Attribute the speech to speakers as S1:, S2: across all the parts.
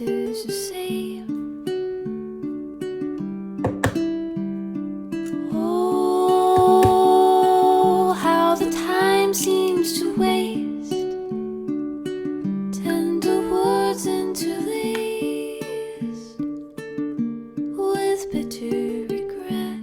S1: is the same. Oh, how the time seems to waste, tender words interlaced with bitter regret.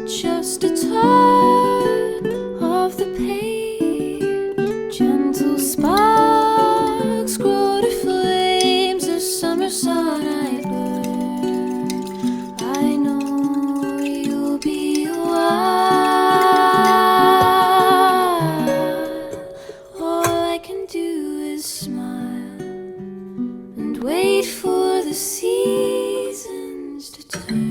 S1: Just a turn of the page, gentle sparks grow to flames. The summer sun I burn, I know you'll be a while. All I can do is smile and wait for the seasons to turn.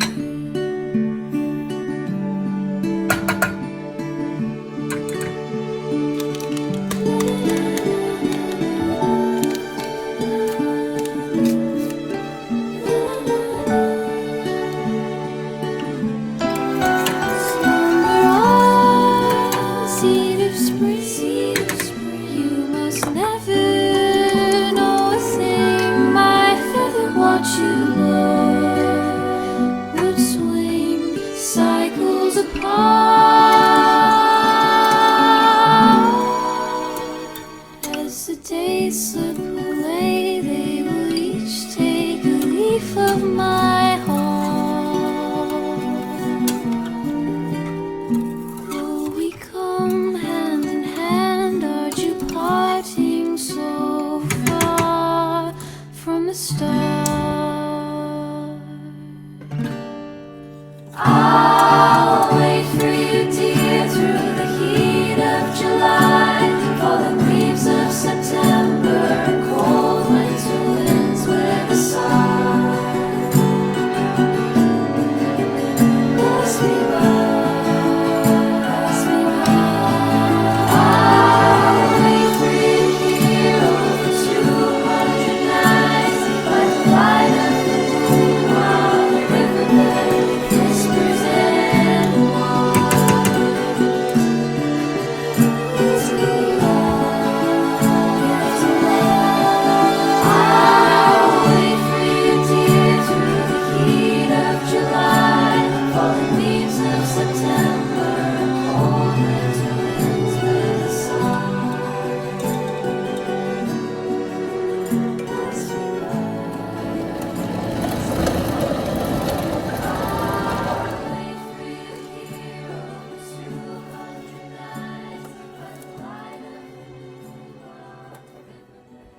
S1: Seed of spring, you must never know a thing. My feather watch you learn would swing cycles apart. As the days slip away, they will each take a leaf of my heart. Will we come hand in hand? Are you parting so far from the start? I'll wait for you, dear, through the heat of July, falling leaves of September, cold winter winds with a sigh. Pass me by, pass me by. I'll wait for you here over 200 nights, by the light of the moon while the riverbed whispers and whines. Pass me by, pass me by. I'll wait for you, dear, through the heat of July, falling leaves of September, cold winter winds with a sigh. Pass me by. I'll wait for you here over 200 nights, by the light of the moon while the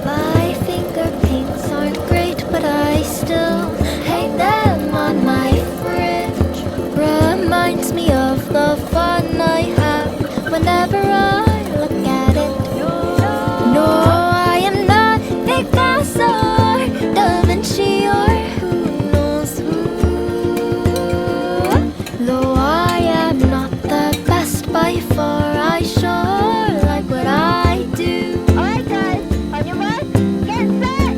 S1: My finger paints aren't great, but I still hang them on my fridge. Reminds me of the fun I have whenever I look at it. No, I am not Picasso or Da Vinci or who knows who. Though I am not the best by far, I sure like what I do. Alright guys, on your mark, get set!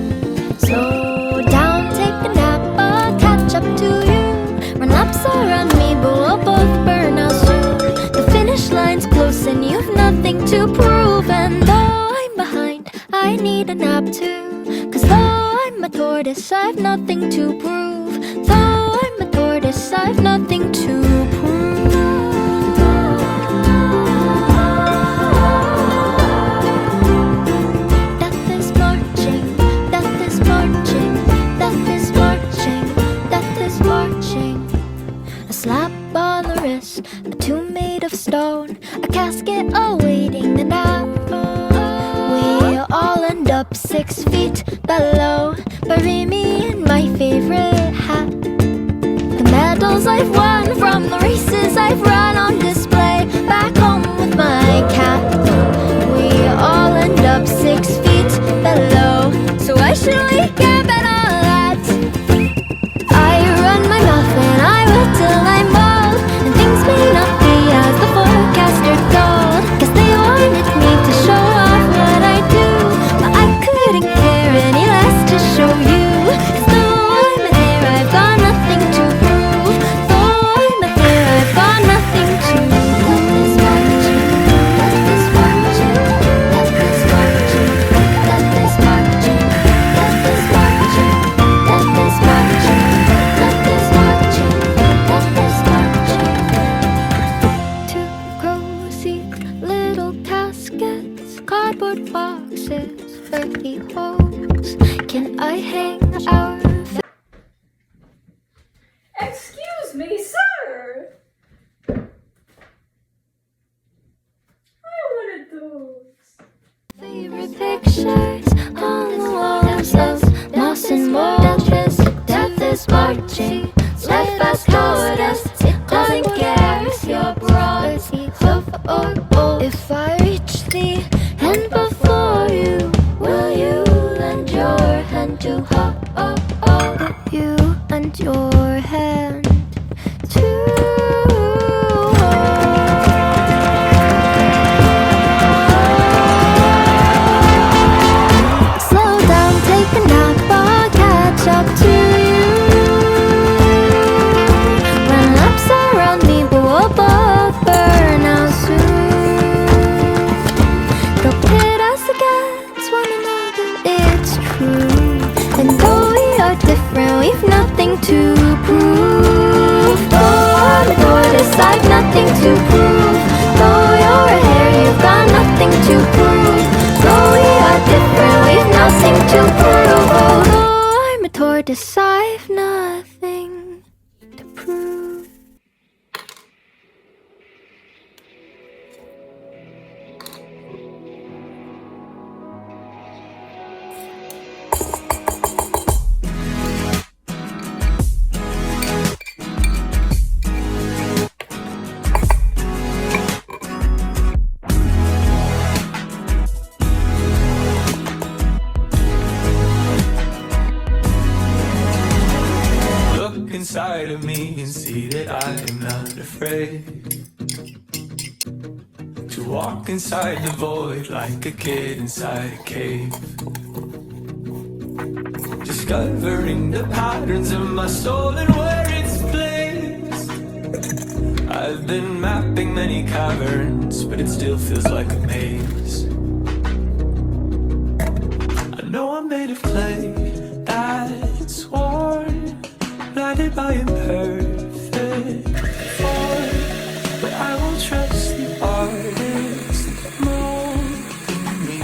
S1: So down, take a nap, I'll catch up to you. Run laps around me, but we'll both burn out soon. The finish line's close and you've nothing to prove. And though I'm behind, I need a nap too. Cause though I'm a tortoise, I've nothing to prove. Though I'm a tortoise, I've nothing to prove. Death is marching, death is marching, death is marching, death is marching. A slap on the wrist, a tomb made of stone, a casket awaiting the nap. We all end up 6 feet below. Bury me in my favorite hat. The medals I've won from the races I've run on display back home with my cat. We all end up 6 feet below, so why should we care about all that? I run my mouth and I will till I'm bald, and things may not be as the forecaster told. Guess they wanted me to show off what I do, but I couldn't care any less to show you. hang our.
S2: Excuse me, sir. I wanted those.
S1: Favorite pictures on the walls of moss and mold. Death is marching, life has covered us. It doesn't care if you're broad, tough or bold. If I reach the end before you, will you lend your hand to hold? You lend your hand to slow down, take a nap, I'll catch up to you. When laps around me, but we'll both burn out soon. They'll pit us against one another, it's true. And though we are different, we've nothing to prove. Though I'm a tortoise, I've nothing to prove. Though you're a hare, you've got nothing to prove. Though we are different, we've nothing to prove. Although I'm a tortoise, I've nothing to prove.
S3: Look inside of me and see that I am not afraid to walk inside the void like a kid inside a cave, discovering the patterns of my soul and where it's placed. I've been mapping many caverns, but it still feels like a maze. I know I'm made of clay that's worn, blinded by imperfect form, but I will trust the artist more than me.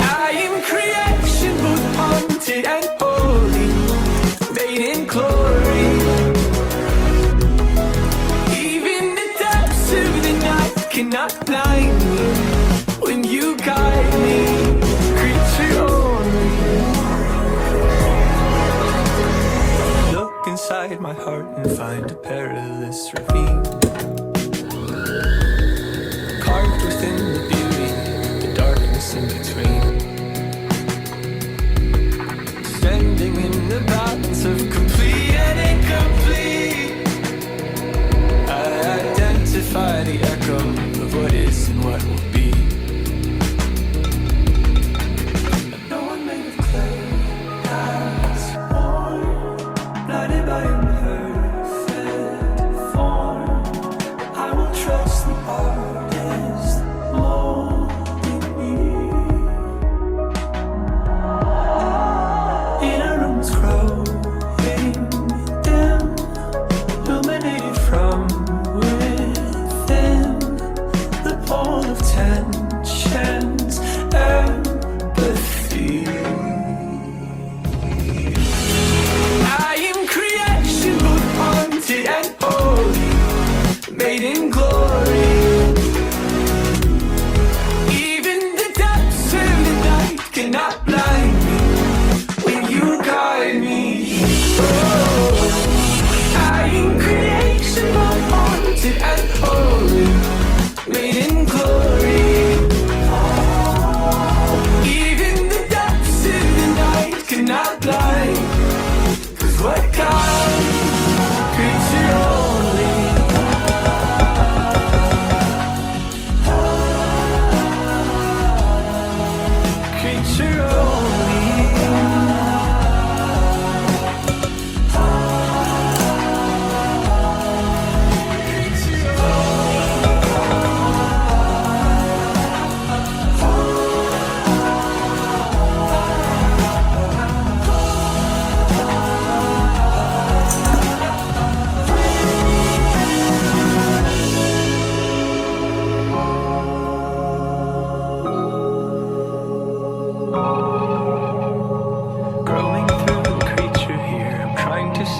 S3: I am creation, both haunted and holy, made in glory. Even the depths of the night cannot blind me when you guide me, creature only. Look inside my heart and find a perilous ravine, carved within the beauty, the darkness in between, standing in the balance of complete and incomplete. I identify the echo of what is and what will be. I know I'm made of clay that's worn, blinded by imperfect form. I will trust the artist more than me. In a room's crowded,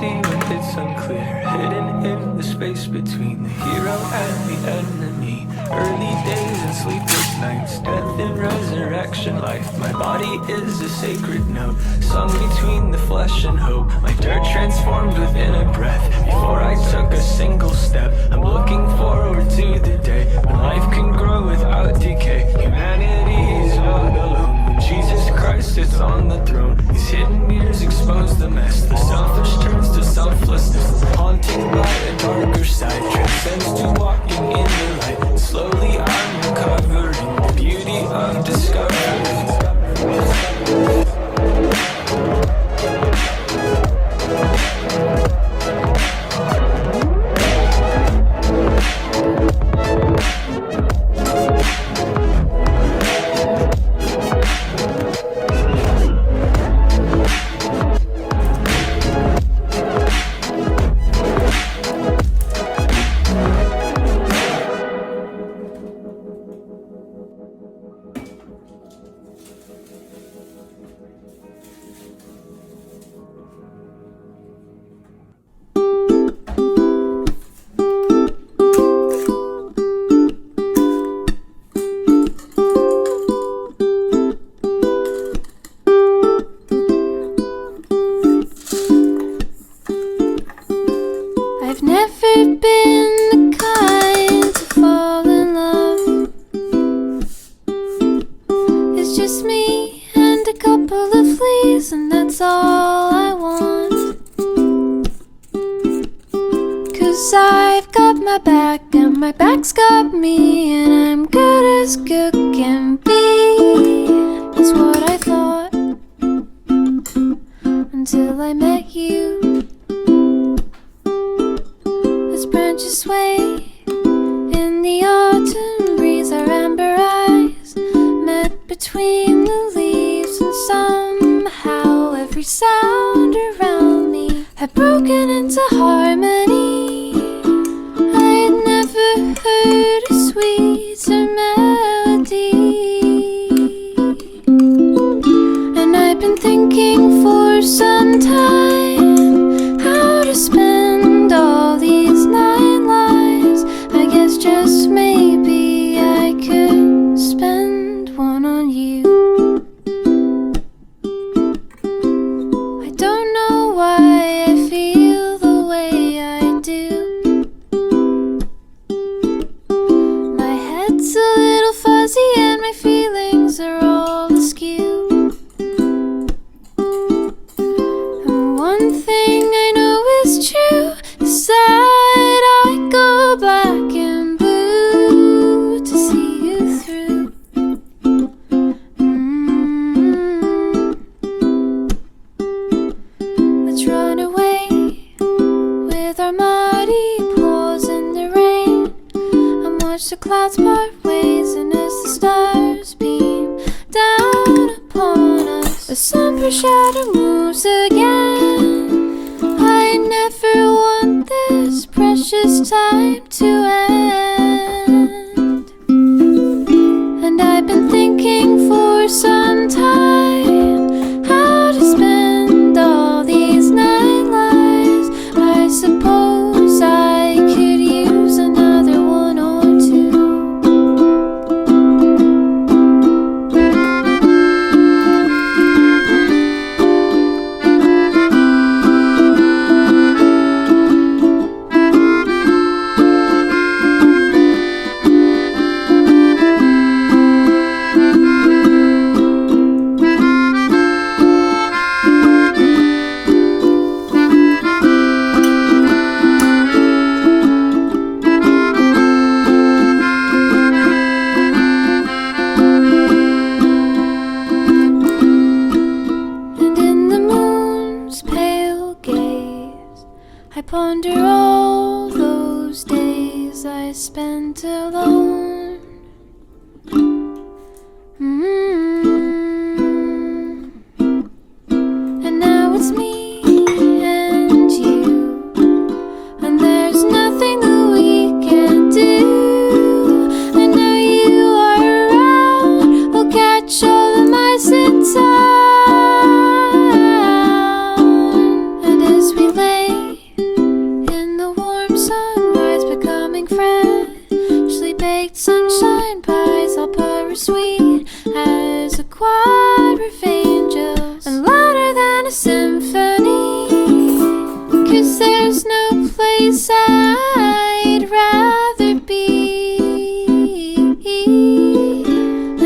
S3: see when it's unclear, hidden in the space between the hero and the enemy. Early days and sleepless nights, death and resurrection life. My body is a sacred note, sung between the flesh and hope. My dirt transformed within a breath, before I took a single step. I'm looking forward to the day when life can grow without decay. Humanity is not alone when Jesus Christ is on the throne. These hidden mirrors expose the mess, the selfish turns to selflessness. Haunted by a darker side, transcends to walking in the light. Slowly I'm recovering the beauty of discovery.
S1: I've never been the kind to fall in love. It's just me and a couple of fleas, and that's all I want. 'Cause I've got my back and my back's got me, and I'm good as good can be. That's what I thought until I met you. As branches sway in the autumn breeze, our amber eyes met between the leaves, and somehow every sound around me had broken into harmony. I had never heard a sweeter melody, and I've been thinking for some time how to spend all these 9 lives. I guess just maybe I could spend one on you. I don't know why I feel the way I do. My head's a little fuzzy and my feelings are all askew. And one thing I know is true is that I go black and blue to see you through. Let's run away with our muddy paws in the rain, and watch the clouds part ways, and as the stars beam down upon us, the somber shadow moves again. I never want this precious time to end, and I've been thinking for some time how to spend all these 9 lives. I suppose I could use another one or two. And in the moon's pale gaze, I ponder all those days I spent alone. And now it's me and you, and there's nothing that we can do. And now you are around, I'll catch all of my sins out. And as we lay number of angels and louder than a symphony. 'Cause there's no place I'd rather be.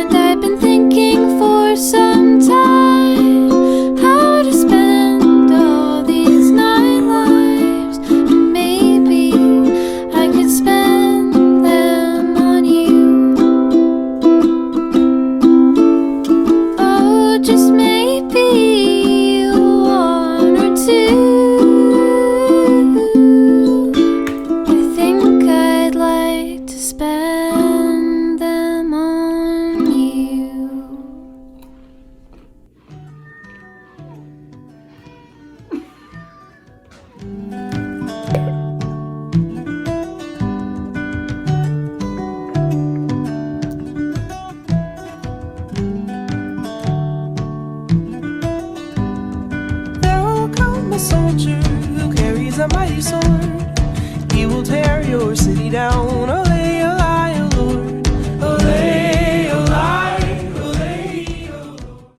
S1: And I've been thinking for some time how to spend all these 9 lives. And maybe I could spend them on you. Oh, just maybe 1 or 2. I think I'd like to spend them on you.
S3: There will come a soldier who carries a mighty sword. He will tear your city down.